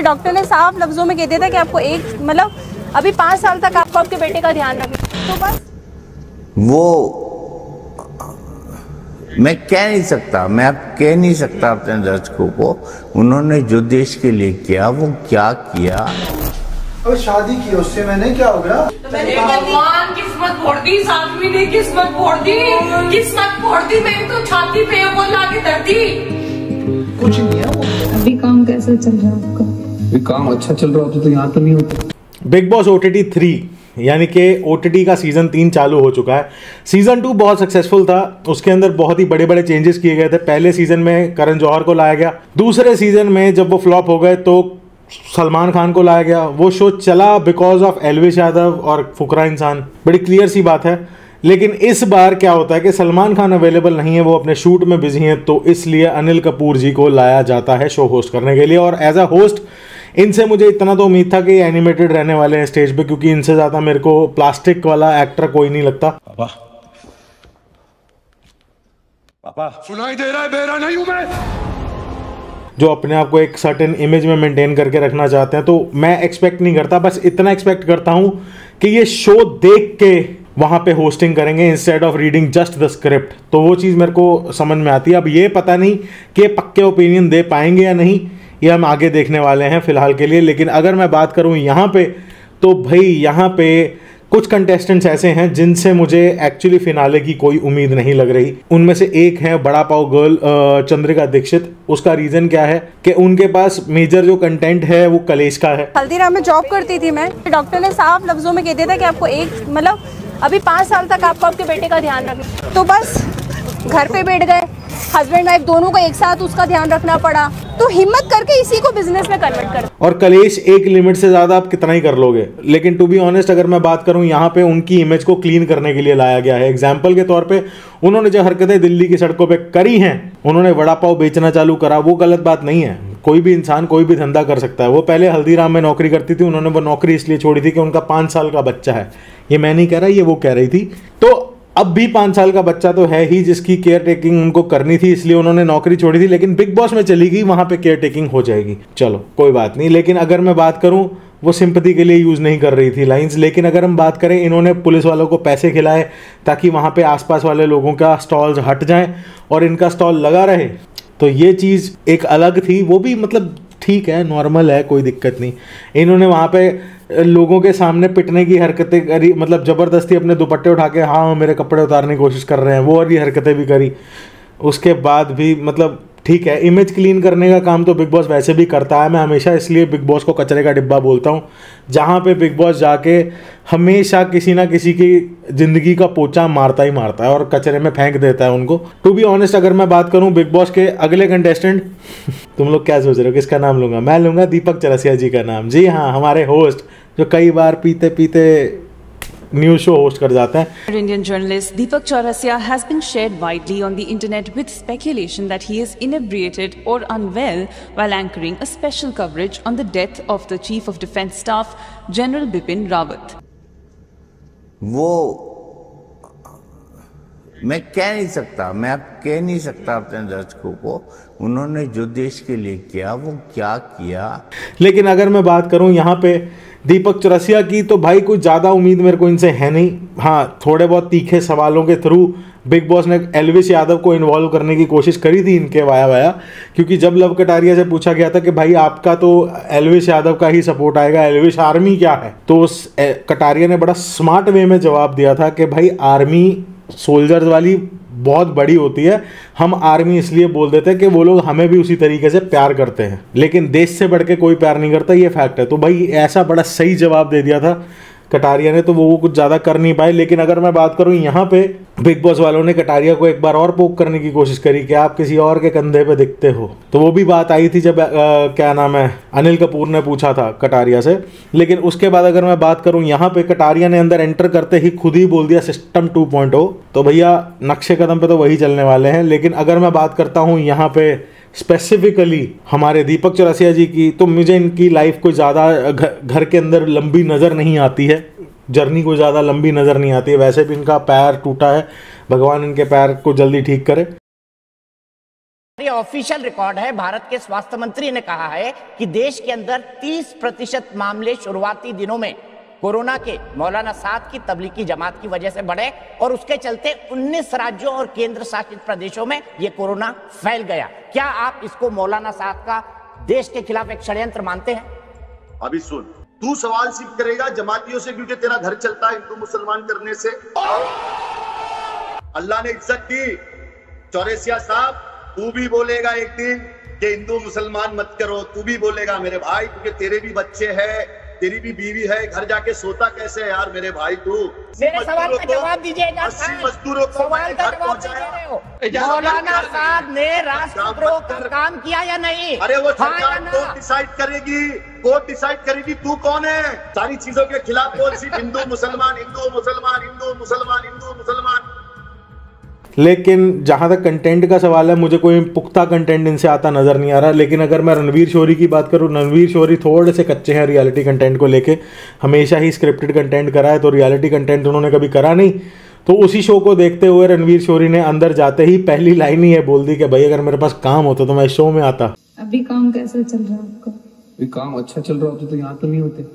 Doctor ने साफ लफ्जों में कह दिया था कि आपको अभी 5 साल तक आपको आपके बेटे का ध्यान रखना, तो बस वो मैं कह नहीं सकता, मैं अब कह नहीं सकता अपने दर्शकों को उन्होंने जो देश के लिए किया वो क्या किया। अब शादी की उससे मैंने क्या हो गया, भगवान किस्मत फोड़ दी, इस आदमी ने किस्मत फोड़ दी, किस्मत फोड़ दी। मैं तो छाती पे वो लाके धर दी। कुछ नहीं है वो। अभी काम कैसा चल रहा है आपका? अभी काम अच्छा चल रहा होता तो यहाँ तो नहीं होता। बिग बॉस OTT 3 यानी कि OTT का सीजन 3 चालू हो चुका है। सीजन 2 बहुत सक्सेसफुल था, उसके अंदर बहुत ही बड़े बड़े चेंजेस किए गए थे। पहले सीजन में करण जौहर को लाया गया, दूसरे सीजन में जब वो फ्लॉप हो गए तो सलमान खान को लाया गया। वो शो चला बिकॉज ऑफ एल्विश यादव और फुकरा इंसान, बड़ी क्लियर सी बात है। लेकिन इस बार क्या होता है कि सलमान खान अवेलेबल नहीं है, वो अपने शूट में बिजी हैं, तो इसलिए अनिल कपूर जी को लाया जाता है शो होस्ट करने के लिए। और एज अ होस्ट इनसे मुझे इतना तो उम्मीद था कि एनिमेटेड रहने वाले हैं स्टेज पे, क्योंकि इनसे ज़्यादा मेरे को प्लास्टिक वाला एक्टर कोई नहीं लगता। पापा सुनाई दे रहा है, बेरा नहीं हूं मैं, जो अपने आप को एक सर्टेन इमेज में मेंटेन करके रखना चाहते हैं। तो मैं एक्सपेक्ट नहीं करता, बस इतना एक्सपेक्ट करता हूं कि ये शो देख के वहां पे होस्टिंग करेंगे instead of reading just the script. तो वो चीज़ मेरे को समझ में आती है। अब ये पता नहीं कि पक्के ओपिनियन दे पाएंगे या नहीं, ये हम आगे देखने वाले हैं फिलहाल के लिए। लेकिन अगर मैं बात करूं यहाँ पे, तो भाई यहाँ पे कुछ कंटेस्टेंट्स ऐसे हैं जिनसे मुझे एक्चुअली फिनाले की कोई उम्मीद नहीं लग रही। उनमें से एक है बड़ा पाव गर्ल चंद्रिका दीक्षित। उसका रीजन क्या है कि उनके पास मेजर जो कंटेंट है वो कलेश का है। हल्दीराम में जॉब करती थी मैं, डॉक्टर ने साफ लफ्जों में कह दिया था कि आपको अभी 5 साल तक आपको आपके बेटे का ध्यान रखना, तो बस घर पे बैठ गए। हस्बैंड वाइफ दोनों को एक साथ उसका ध्यान रखना पड़ा, तो हिम्मत करके इसी को बिजनेस में कन्वर्ट कर। और कलेश एक लिमिट से ज्यादा आप कितना ही कर लोगे। लेकिन टू बी ऑनेस्ट अगर मैं बात करूं, यहाँ पे उनकी इमेज को क्लीन करने के लिए लाया गया है। एग्जाम्पल के तौर पे उन्होंने जो हरकतें दिल्ली की सड़कों पे करी हैं, उन्होंने वड़ा पाव बेचना चालू करा, वो गलत बात नहीं है। कोई भी इंसान कोई भी धंधा कर सकता है। वो पहले हल्दीराम में नौकरी करती थी, उन्होंने वो नौकरी इसलिए छोड़ी थी कि उनका 5 साल का बच्चा है। ये मैं नहीं कह रहा, ये वो कह रही थी। तो अब भी 5 साल का बच्चा तो है ही जिसकी केयर टेकिंग उनको करनी थी, इसलिए उन्होंने नौकरी छोड़ी थी। लेकिन बिग बॉस में चली गई, वहां पे केयर टेकिंग हो जाएगी, चलो कोई बात नहीं। लेकिन अगर मैं बात करूं, वो सिंपैथी के लिए यूज नहीं कर रही थी लाइंस। लेकिन अगर हम बात करें, इन्होंने पुलिस वालों को पैसे खिलाए ताकि वहां पे आसपास वाले लोगों का स्टॉल्स हट जाएं और इनका स्टॉल लगा रहे, तो ये चीज एक अलग थी। वो भी ठीक है, नॉर्मल है, कोई दिक्कत नहीं। इन्होंने वहां पे लोगों के सामने पिटने की हरकतें करी, जबरदस्ती अपने दुपट्टे उठा के हाँ मेरे कपड़े उतारने की कोशिश कर रहे हैं, वो वाली हरकतें भी करी। उसके बाद भी ठीक है, इमेज क्लीन करने का काम तो बिग बॉस वैसे भी करता है। मैं हमेशा इसलिए बिग बॉस को कचरे का डिब्बा बोलता हूँ, जहाँ पे बिग बॉस जाके हमेशा किसी ना किसी की ज़िंदगी का पोछा मारता ही मारता है और कचरे में फेंक देता है उनको। टू बी ऑनेस्ट अगर मैं बात करूँ बिग बॉस के अगले कंटेस्टेंट, तुम लोग क्या सोच रहे हो किसका नाम लूँगा? मैं लूँगा दीपक चौरसिया जी का नाम। जी हाँ, हमारे होस्ट जो कई बार पीते पीते न्यूज शो होस्ट कर जाते हैं। Indian journalist Deepak Chaurasia has been shared widely on the internet with speculation that he is inebriated or unwell while anchoring a special coverage on the death of the Chief of Defence Staff, General Bipin Rawat. वो मैं कह नहीं सकता, मैं अब कह नहीं सकता अपने दर्शकों को उन्होंने जो देश के लिए किया वो क्या किया। लेकिन अगर मैं बात करूं यहाँ पे दीपक चौरसिया की, तो भाई कुछ ज़्यादा उम्मीद मेरे को इनसे है नहीं। हाँ, थोड़े बहुत तीखे सवालों के थ्रू बिग बॉस ने एल्विश यादव को इन्वॉल्व करने की कोशिश करी थी इनके वाया, क्योंकि जब लव कटारिया से पूछा गया था कि भाई आपका तो एल्विश यादव का ही सपोर्ट आएगा, एल्विश आर्मी क्या है, तो उस कटारिया ने बड़ा स्मार्ट वे में जवाब दिया था कि भाई आर्मी सोल्जर्स वाली बहुत बड़ी होती है, हम आर्मी इसलिए बोल देते हैं कि वो लोग हमें भी उसी तरीके से प्यार करते हैं, लेकिन देश से बढ़ के कोई प्यार नहीं करता, ये फैक्ट है। तो भाई ऐसा बड़ा सही जवाब दे दिया था कटारिया ने, तो वो कुछ ज़्यादा कर नहीं पाए। लेकिन अगर मैं बात करूं यहाँ पे बिग बॉस वालों ने कटारिया को एक बार और पोक करने की कोशिश करी कि आप किसी और के कंधे पे दिखते हो, तो वो भी बात आई थी जब क्या नाम है अनिल कपूर ने पूछा था कटारिया से। लेकिन उसके बाद अगर मैं बात करूं यहाँ पे कटारिया ने अंदर एंटर करते ही खुद ही बोल दिया सिस्टम 2.0, तो भैया नक्शे कदम पे तो वही चलने वाले हैं। लेकिन अगर मैं बात करता हूँ यहाँ पे स्पेसिफिकली हमारे दीपक चौरसिया जी की, तो मुझे इनकी लाइफ कोई ज़्यादा घर के अंदर लंबी नज़र नहीं आती है, जर्नी कोई ज़्यादा लंबी नज़र नहीं आती है। वैसे भी इनका पैर टूटा है, भगवान इनके पैर को जल्दी ठीक करे। ये ऑफिशियल रिकॉर्ड है। भारत के स्वास्थ्य मंत्री ने कहा है कि देश के अंदर 30% मामले शुरुआती दिनों में कोरोना के मौलाना साद की तबलीगी जमात की वजह से बढ़े और उसके चलते 19 राज्यों और केंद्र शासित प्रदेशों में ये कोरोना फैल गया। क्या आप इसको मौलाना साद का देश के खिलाफ एक षड्यंत्र मानते हैं? अभी सुन, तू सवाल सिर्फ करेगा जमातियों से क्योंकि तेरा घर चलता है हिंदू मुसलमान करने से। अल्लाह ने इज्जत दी। चौरसिया साहब, तू भी बोलेगा एक दिन कि हिंदू मुसलमान मत करो, तू भी बोलेगा मेरे भाई, क्योंकि तेरे भी बच्चे हैं, तेरी भी बीवी है, घर जाके सोता कैसे है यार मेरे भाई तू? मेरे सवाल का जवाब दीजिएगा। 80 मजदूरों को सवाल का जवाब दे रहे हो। मौलाना साद ने राष्ट्रद्रोह का काम किया या नहीं? अरे वो सरकार कोर्ट डिसाइड करेगी, कोर्ट डिसाइड करेगी। तू कौन है सारी चीजों के खिलाफ बोल? सिर्फ हिंदू मुसलमान, हिंदू मुसलमान, हिंदू मुसलमान, हिंदू मुसलमान। लेकिन जहाँ तक कंटेंट का सवाल है, मुझे कोई पुख्ता कंटेंट इनसे आता नज़र नहीं आ रहा। लेकिन अगर मैं रणवीर शोरी की बात करूँ, रणवीर शोरी थोड़े से कच्चे हैं रियलिटी कंटेंट को लेके। हमेशा ही स्क्रिप्टेड कंटेंट करा है, तो रियलिटी कंटेंट उन्होंने कभी करा नहीं। तो उसी शो को देखते हुए रणवीर शोरी ने अंदर जाते ही पहली लाइन ही ये बोल दी कि भाई अगर मेरे पास काम होता तो मैं इस शो में आता। अभी काम कैसा चल रहा है आपका? अभी काम अच्छा चल रहा होता तो यहाँ तो नहीं होते।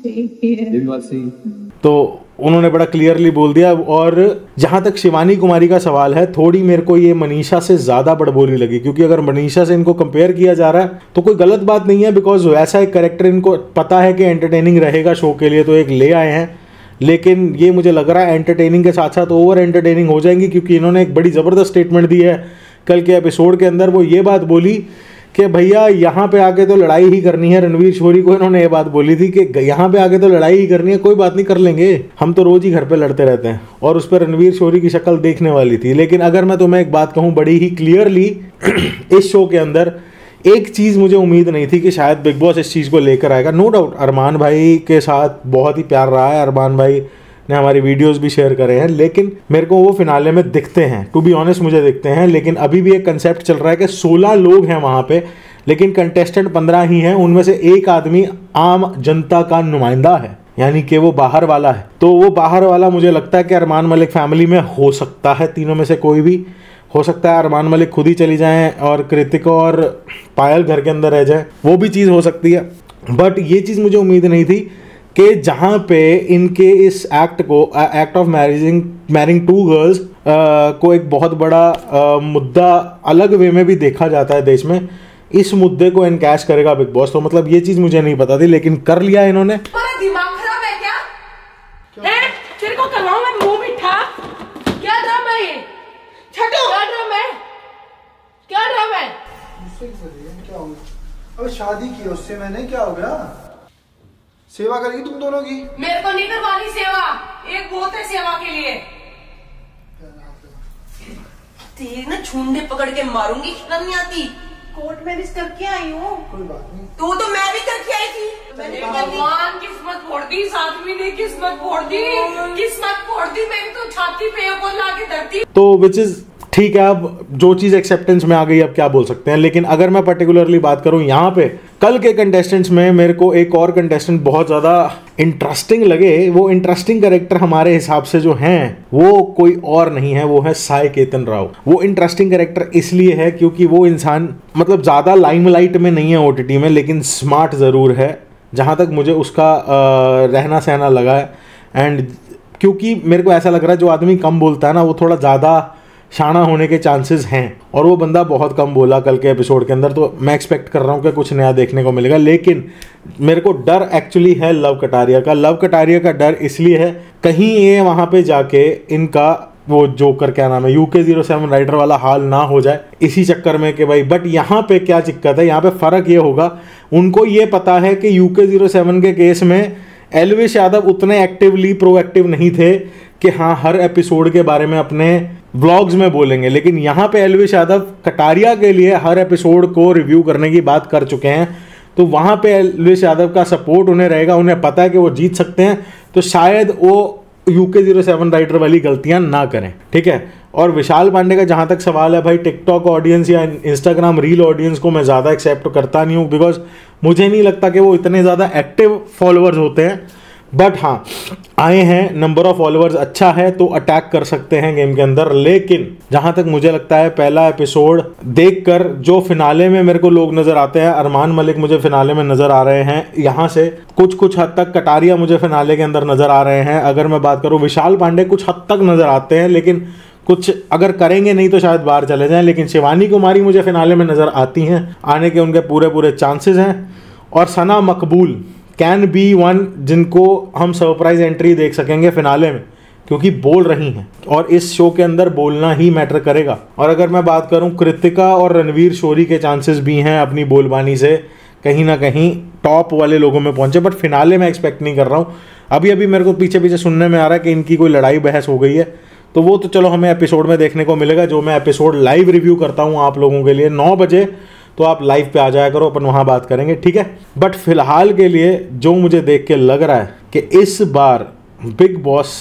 ये भी बात सही। तो उन्होंने बड़ा क्लियरली बोल दिया। और जहाँ तक शिवानी कुमारी का सवाल है, थोड़ी मेरे को ये मनीषा से ज़्यादा बड़बोली लगी, क्योंकि अगर मनीषा से इनको कंपेयर किया जा रहा है तो कोई गलत बात नहीं है, बिकॉज वैसा एक कैरेक्टर इनको पता है कि एंटरटेनिंग रहेगा शो के लिए, तो एक ले आए हैं। लेकिन ये मुझे लग रहा है एंटरटेनिंग के साथ साथ ओवर एंटरटेनिंग हो जाएंगी, क्योंकि इन्होंने एक बड़ी ज़बरदस्त स्टेटमेंट दी है कल के एपिसोड के अंदर। वो ये बात बोली कि भैया यहाँ पे आके तो लड़ाई ही करनी है। रणवीर शोरी को इन्होंने ये बात बोली थी कि यहाँ पे आके तो लड़ाई ही करनी है, कोई बात नहीं, कर लेंगे, हम तो रोज ही घर पे लड़ते रहते हैं। और उस पर रणवीर शोरी की शक्ल देखने वाली थी। लेकिन अगर मैं तुम्हें एक बात कहूँ बड़ी ही क्लियरली, इस शो के अंदर एक चीज़ मुझे उम्मीद नहीं थी कि शायद बिग बॉस इस चीज़ को लेकर आएगा। नो डाउट अरमान भाई के साथ बहुत ही प्यार रहा है, अरमान भाई ने हमारी वीडियोस भी शेयर करे हैं, लेकिन मेरे को वो फिनाले में दिखते हैं, टू बी ऑनेस्ट मुझे दिखते हैं। लेकिन अभी भी एक कंसेप्ट चल रहा है कि 16 लोग हैं वहाँ पे, लेकिन कंटेस्टेंट 15 ही हैं। उनमें से एक आदमी आम जनता का नुमाइंदा है, यानी कि वो बाहर वाला है। तो वो बाहर वाला मुझे लगता है कि अरमान मलिक फैमिली में हो सकता है, तीनों में से कोई भी हो सकता है। अरमान मलिक खुद ही चली जाएं और कृतिक और पायल घर के अंदर रह जाए, वो भी चीज़ हो सकती है। बट ये चीज़ मुझे उम्मीद नहीं थी कि जहाँ पे इनके इस एक्ट को, एक्ट ऑफ मैरिंग 2 गर्ल्स को एक बहुत बड़ा मुद्दा अलग वे में भी देखा जाता है देश में, इस मुद्दे को इनकैश करेगा बिग बॉस। तो मतलब ये चीज़ मुझे नहीं पता थी, लेकिन कर लिया इन्होंने। दिमाग खराब है क्या? तेरे को करवाऊं मैं मुंह मीठा? क्या ड्रामा है ये? छठो क्या ड्रामा है? क्या ड्रामा है? क्या हो गया? अब शादी की उससे मैंने, क्या हो गया? सेवा करेगी तुम दोनों की? मेरे को नहीं करवानी सेवा, एक बहुत है सेवा के लिए। तेरी ना छूंडे पकड़ के मारूंगी, शर्म नहीं आती। कोर्ट मैरिज करके आई हूँ। कोई बात नहीं। तू तो मैं भी करके आई थी। मैंने भगवान किस्मत फोड़ दी, इस आदमी ने किस्मत फोड़ दी, किस्मत फोड़ दी। मैंने तो छाती पे बोल ला के धरती। तो विच इज ठीक है, अब जो चीज़ एक्सेप्टेंस में आ गई अब क्या बोल सकते हैं। लेकिन अगर मैं पर्टिकुलरली बात करूं यहाँ पे कल के कंटेस्टेंट्स में, मेरे को एक और कंटेस्टेंट बहुत ज़्यादा इंटरेस्टिंग लगे। वो इंटरेस्टिंग कैरेक्टर हमारे हिसाब से जो हैं वो कोई और नहीं है, वो है साई केतन राव। वो इंटरेस्टिंग कैरेक्टर इसलिए है क्योंकि वो इंसान मतलब ज़्यादा लाइमलाइट में नहीं है ओटीटी में, लेकिन स्मार्ट ज़रूर है जहाँ तक मुझे उसका रहना सहना लगा है। एंड क्योंकि मेरे को ऐसा लग रहा है जो आदमी कम बोलता है ना, वो थोड़ा ज़्यादा शाना होने के चांसेस हैं, और वो बंदा बहुत कम बोला कल के एपिसोड के अंदर। तो मैं एक्सपेक्ट कर रहा हूँ कि कुछ नया देखने को मिलेगा। लेकिन मेरे को डर एक्चुअली है लव कटारिया का। लव कटारिया का डर इसलिए है कहीं ये वहाँ पे जाके इनका वो जोकर क्या नाम है UK07 राइडर वाला हाल ना हो जाए इसी चक्कर में कि भाई। बट यहाँ पे क्या दिक्कत है, यहाँ पे फ़र्क ये होगा, उनको ये पता है कि UK07 के केस में एलविश यादव उतने एक्टिवली प्रोएक्टिव नहीं थे कि हाँ हर एपिसोड के बारे में अपने व्लॉग्स में बोलेंगे। लेकिन यहाँ पे एलविश यादव कटारिया के लिए हर एपिसोड को रिव्यू करने की बात कर चुके हैं, तो वहाँ पे एलविश यादव का सपोर्ट उन्हें रहेगा, उन्हें पता है कि वो जीत सकते हैं, तो शायद वो UK07 राइडर वाली गलतियाँ ना करें, ठीक है। और विशाल पांडे का जहाँ तक सवाल है भाई, टिकटॉक ऑडियंस या इंस्टाग्राम रील ऑडियंस को मैं ज़्यादा एक्सेप्ट करता नहीं हूँ, बिकॉज मुझे नहीं लगता कि वो इतने ज़्यादा एक्टिव फॉलोअर्स होते हैं। बट हाँ, आए हैं, नंबर ऑफ फॉलोअर्स अच्छा है तो अटैक कर सकते हैं गेम के अंदर। लेकिन जहां तक मुझे लगता है पहला एपिसोड देखकर जो फिनाले में मेरे को लोग नजर आते हैं, अरमान मलिक मुझे फिनाले में नजर आ रहे हैं, यहाँ से कुछ हद तक कटारिया मुझे फिनाले के अंदर नजर आ रहे हैं। अगर मैं बात करूं विशाल पांडे कुछ हद तक नजर आते हैं, लेकिन कुछ अगर करेंगे नहीं तो शायद बाहर चले जाएं। लेकिन शिवानी कुमारी मुझे फिनाले में नजर आती हैं, आने के उनके पूरे चांसेस हैं। और सना मकबूल कैन बी वन जिनको हम सरप्राइज एंट्री देख सकेंगे फिनाले में, क्योंकि बोल रही हैं और इस शो के अंदर बोलना ही मैटर करेगा। और अगर मैं बात करूं कृतिका और रणवीर शोरी के चांसेस भी हैं अपनी बोलबानी से कहीं ना कहीं टॉप वाले लोगों में पहुंचे, बट फिनाले में एक्सपेक्ट नहीं कर रहा हूं। अभी मेरे को पीछे सुनने में आ रहा है कि इनकी कोई लड़ाई बहस हो गई है, तो वो तो चलो हमें एपिसोड में देखने को मिलेगा, जो मैं एपिसोड लाइव रिव्यू करता हूँ आप लोगों के लिए 9 बजे। तो आप लाइव पे आ जाया करो, अपन वहां बात करेंगे, ठीक है। बट फिलहाल के लिए जो मुझे देख के लग रहा है कि इस बार Bigg Boss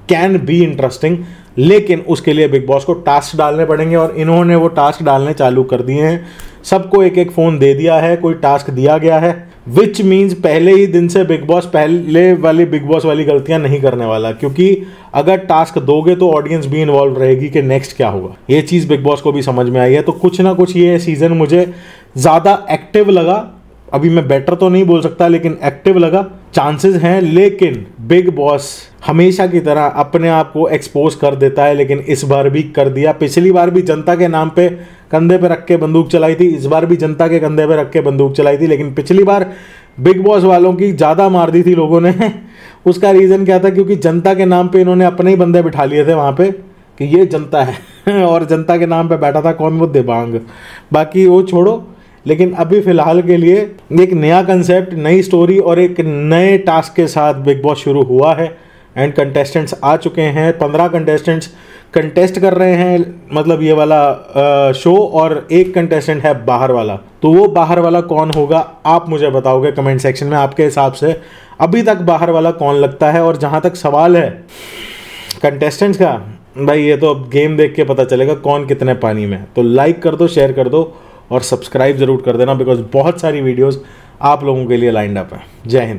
can be interesting, लेकिन उसके लिए बिग बॉस को टास्क डालने पड़ेंगे और इन्होंने वो टास्क डालने चालू कर दिए हैं। सबको एक फ़ोन दे दिया है, कोई टास्क दिया गया है, विच मीन्स पहले ही दिन से बिग बॉस पहले वाली बिग बॉस वाली गलतियां नहीं करने वाला, क्योंकि अगर टास्क दोगे तो ऑडियंस भी इन्वॉल्व रहेगी कि नेक्स्ट क्या होगा। ये चीज़ बिग बॉस को भी समझ में आई है, तो कुछ ना कुछ ये सीज़न मुझे ज़्यादा एक्टिव लगा। अभी मैं बेटर तो नहीं बोल सकता, लेकिन एक्टिव लगा, चांसेस हैं। लेकिन बिग बॉस हमेशा की तरह अपने आप को एक्सपोज कर देता है, लेकिन इस बार भी कर दिया। पिछली बार भी जनता के नाम पे कंधे पे रख के बंदूक चलाई थी, इस बार भी जनता के कंधे पे रख के बंदूक चलाई थी, लेकिन पिछली बार बिग बॉस वालों की ज़्यादा मार दी थी लोगों ने। उसका रीज़न क्या था? क्योंकि जनता के नाम पे इन्होंने अपने ही बंदे बिठा लिए थे वहाँ पे कि ये जनता है और जनता के नाम पे बैठा था कौन? वो दिबांग। बाकी वो छोड़ो, लेकिन अभी फिलहाल के लिए एक नया कंसेप्ट, नई स्टोरी और एक नए टास्क के साथ बिग बॉस शुरू हुआ है एंड कंटेस्टेंट्स आ चुके हैं। 15 कंटेस्टेंट्स कंटेस्ट कर रहे हैं, मतलब ये वाला शो, और एक कंटेस्टेंट है बाहर वाला। तो वो बाहर वाला कौन होगा आप मुझे बताओगे कमेंट सेक्शन में, आपके हिसाब से अभी तक बाहर वाला कौन लगता है। और जहाँ तक सवाल है कंटेस्टेंट्स का, भाई ये तो अब गेम देख के पता चलेगा कौन कितने पानी में। तो लाइक कर दो, शेयर कर दो और सब्सक्राइब जरूर कर देना, बिकॉज बहुत सारी वीडियोस आप लोगों के लिए लाइंड अप है। जय हिंद।